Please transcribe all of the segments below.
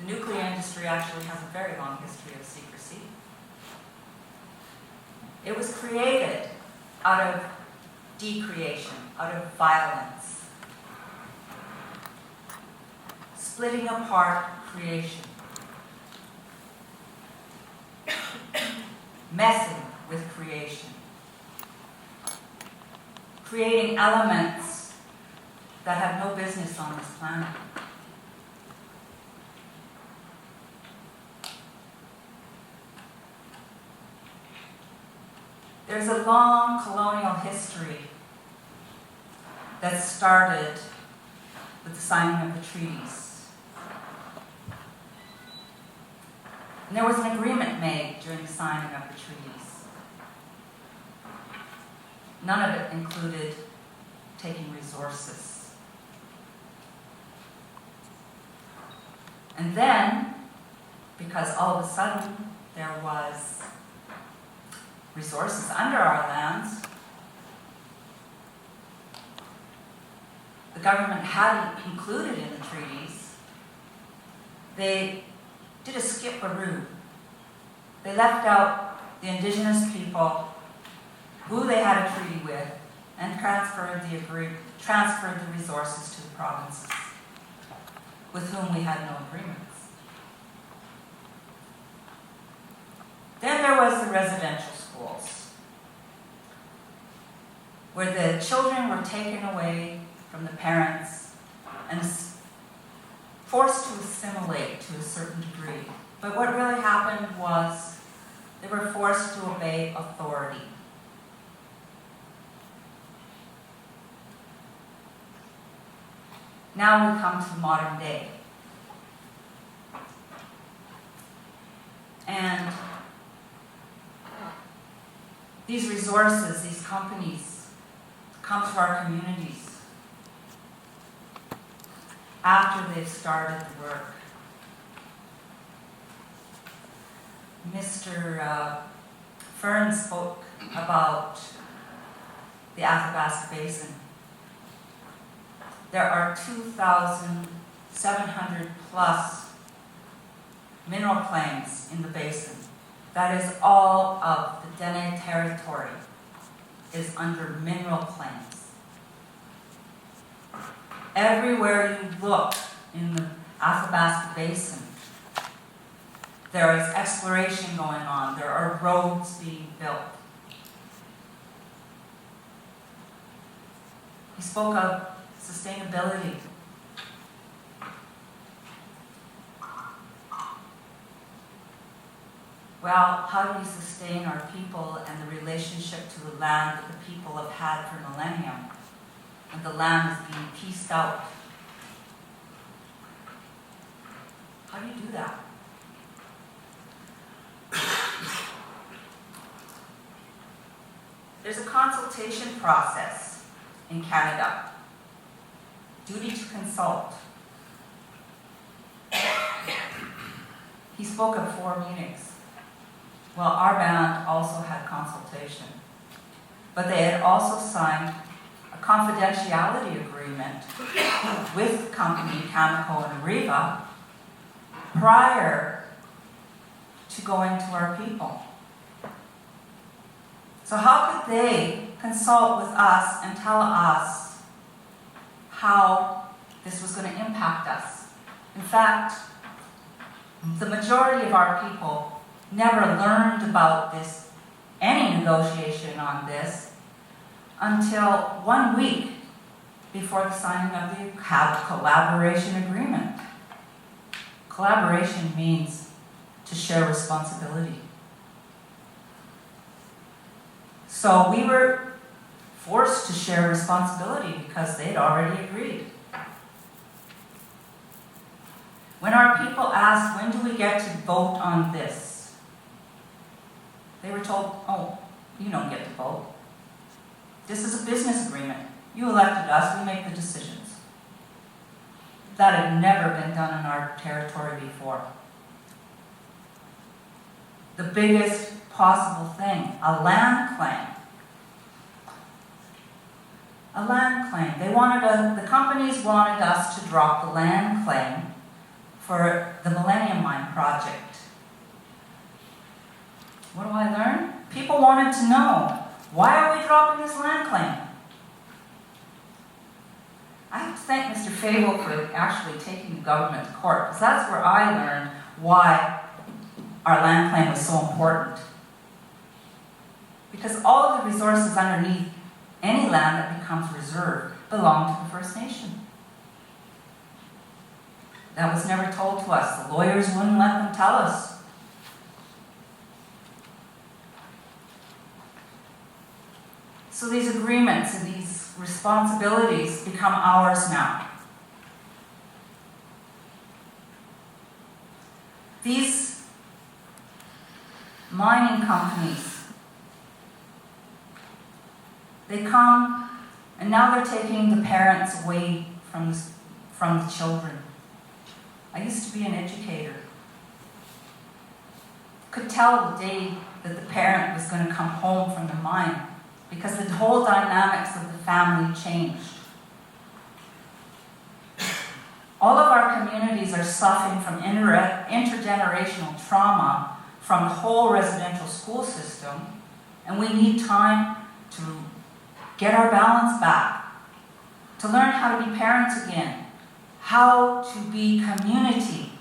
The nuclear industry actually has a very long history of secrecy. It was created out of decreation, out of violence, splitting apart creation, messing with creation, creating elements that have no business on this planet. There's a long colonial history that started with the signing of the treaties. And there was an agreement made during the signing of the treaties. None of it included taking resources. And then, because all of a sudden there was resources under our lands, the government hadn't included in the treaties, they did a skip-a-roo. They left out the indigenous people who they had a treaty with and transferred the resources to the provinces with whom we had no agreements. Then there was the residential schools, where the children were taken away from the parents and forced to assimilate to a certain degree. But what really happened was they were forced to obey authority. Now we come to modern day. And these resources, these companies, come to our communities after they've started the work. Mr. Fern spoke about the Athabasca Basin. There are 2,700 plus mineral claims in the basin. That is all of the Dene territory is under mineral claims. Everywhere you look in the Athabasca Basin, there is exploration going on. There are roads being built. He spoke of sustainability. Well, how do we sustain our people and the relationship to the land that the people have had for millennia, and the land is being pieced out? How do you do that? There's a consultation process in Canada. Duty to consult. He spoke of 4 meetings. Well, our band also had consultation. But they had also signed a confidentiality agreement with the company Cameco and Areva prior to going to our people. So how could they consult with us and tell us how this was going to impact us? In fact, the majority of our people never learned about this, any negotiation on this, until 1 week before the signing of the collaboration agreement. Collaboration means to share responsibility. So we were forced to share responsibility because they'd already agreed. When our people asked, when do we get to vote on this? They were told, oh, you don't get to vote. This is a business agreement. You elected us, we make the decisions. That had never been done in our territory before. The biggest possible thing, a land claim. A land claim. The companies wanted us to drop the land claim for for the Millennium Mine project. What do I learn? People wanted to know, why are we dropping this land claim? I have to thank Mr. Fedoruk for actually taking the government to court, because that's where I learned why our land claim was so important. Because all of the resources underneath any land that becomes reserved belong to the First Nation. That was never told to us. The lawyers wouldn't let them tell us. So these agreements and these responsibilities become ours now. These mining companies, they come and now they're taking the parents away from the children. I used to be an educator. Could tell the day that the parent was going to come home from the mine because the whole dynamics of the family changed. All of our communities are suffering from intergenerational trauma from the whole residential school system, and we need time to get our balance back, to learn how to be parents again, how to be community.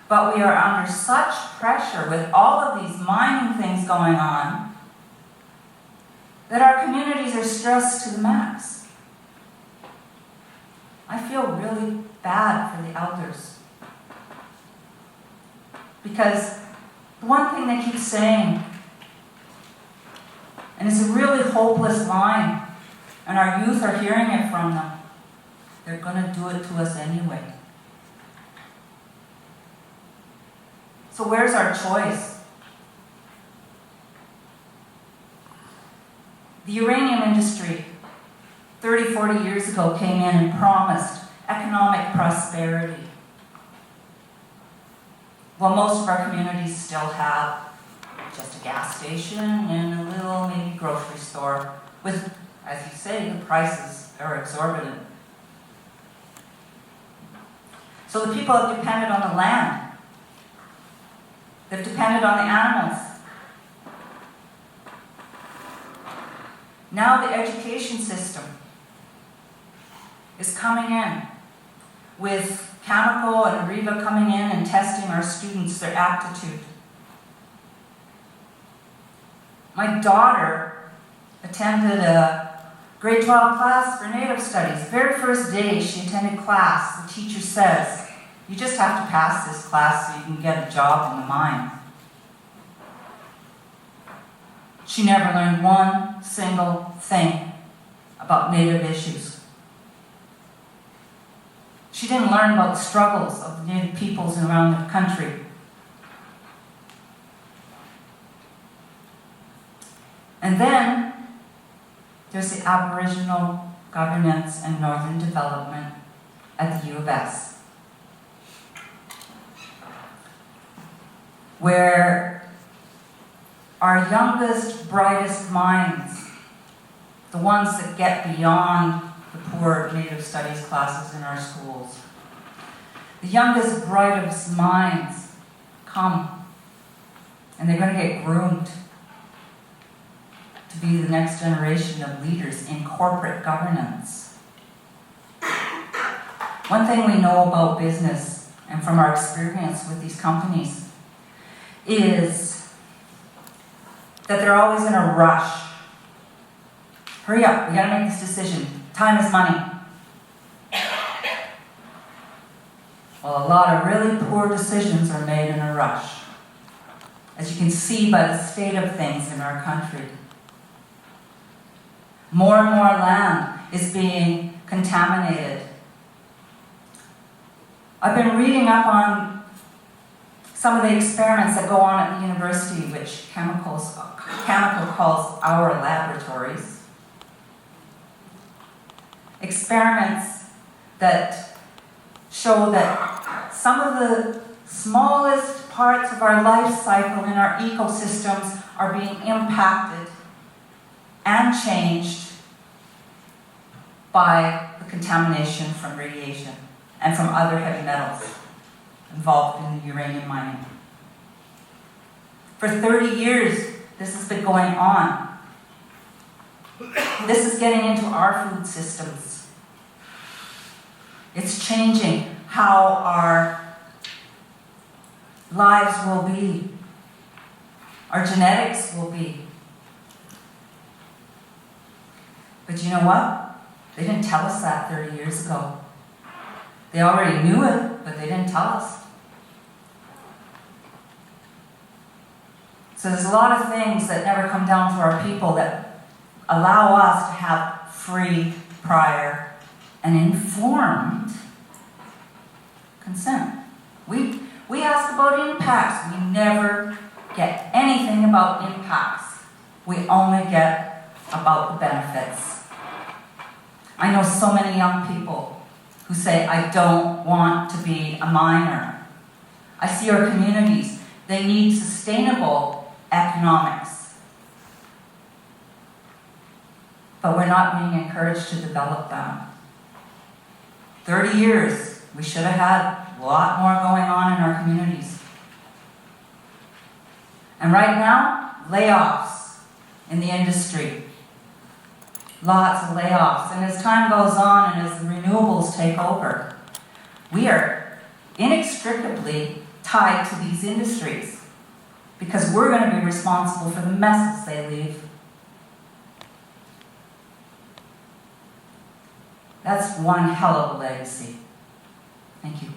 But we are under such pressure with all of these mining things going on that our communities are stressed to the max. I feel really bad for the elders. Because the one thing they keep saying, and it's a really hopeless line, and our youth are hearing it from them, they're going to do it to us anyway. So where's our choice? The uranium industry 30, 40 years ago came in and promised economic prosperity. Well, most of our communities still have just a gas station and a little maybe grocery store with, as you say, the prices are exorbitant. So the people have depended on the land. They've depended on the animals. Now the education system is coming in with Chemical and Reva coming in and testing our students, their aptitude. My daughter attended a grade 12 class for Native Studies. The very first day she attended class, the teacher says, "You just have to pass this class so you can get a job in the mine." She never learned one single thing about Native issues. She didn't learn about the struggles of the Native peoples around the country. And then there's the Aboriginal governance and Northern development at the U of S, where our youngest, brightest minds, the ones that get beyond the poor Native Studies classes in our schools, the youngest, brightest minds come, and they're going to get groomed to be the next generation of leaders in corporate governance. One thing we know about business, and from our experience with these companies, is that they're always in a rush. Hurry up, we gotta make this decision. Time is money. Well, a lot of really poor decisions are made in a rush, as you can see by the state of things in our country. More and more land is being contaminated. I've been reading up on some of the experiments that go on at the university, which Chemical calls our laboratories. Experiments that show that some of the smallest parts of our life cycle in our ecosystems are being impacted and changed by the contamination from radiation. and from other heavy metals involved in the uranium mining. For 30 years, this has been going on. This is getting into our food systems. It's changing how our lives will be, our genetics will be. But you know what? They didn't tell us that 30 years ago. They already knew it, but they didn't tell us. So there's a lot of things that never come down to our people that allow us to have free, prior, and informed consent. We ask about impacts. We never get anything about impacts. We only get about the benefits. I know so many young people who say, I don't want to be a miner. I see our communities, they need sustainable economics. But we're not being encouraged to develop that. 30 years, we should have had a lot more going on in our communities. And right now, layoffs in the industry. Lots of layoffs. And as time goes on and as the renewables take over, we are inextricably tied to these industries because we're going to be responsible for the messes they leave. That's one hell of a legacy. Thank you.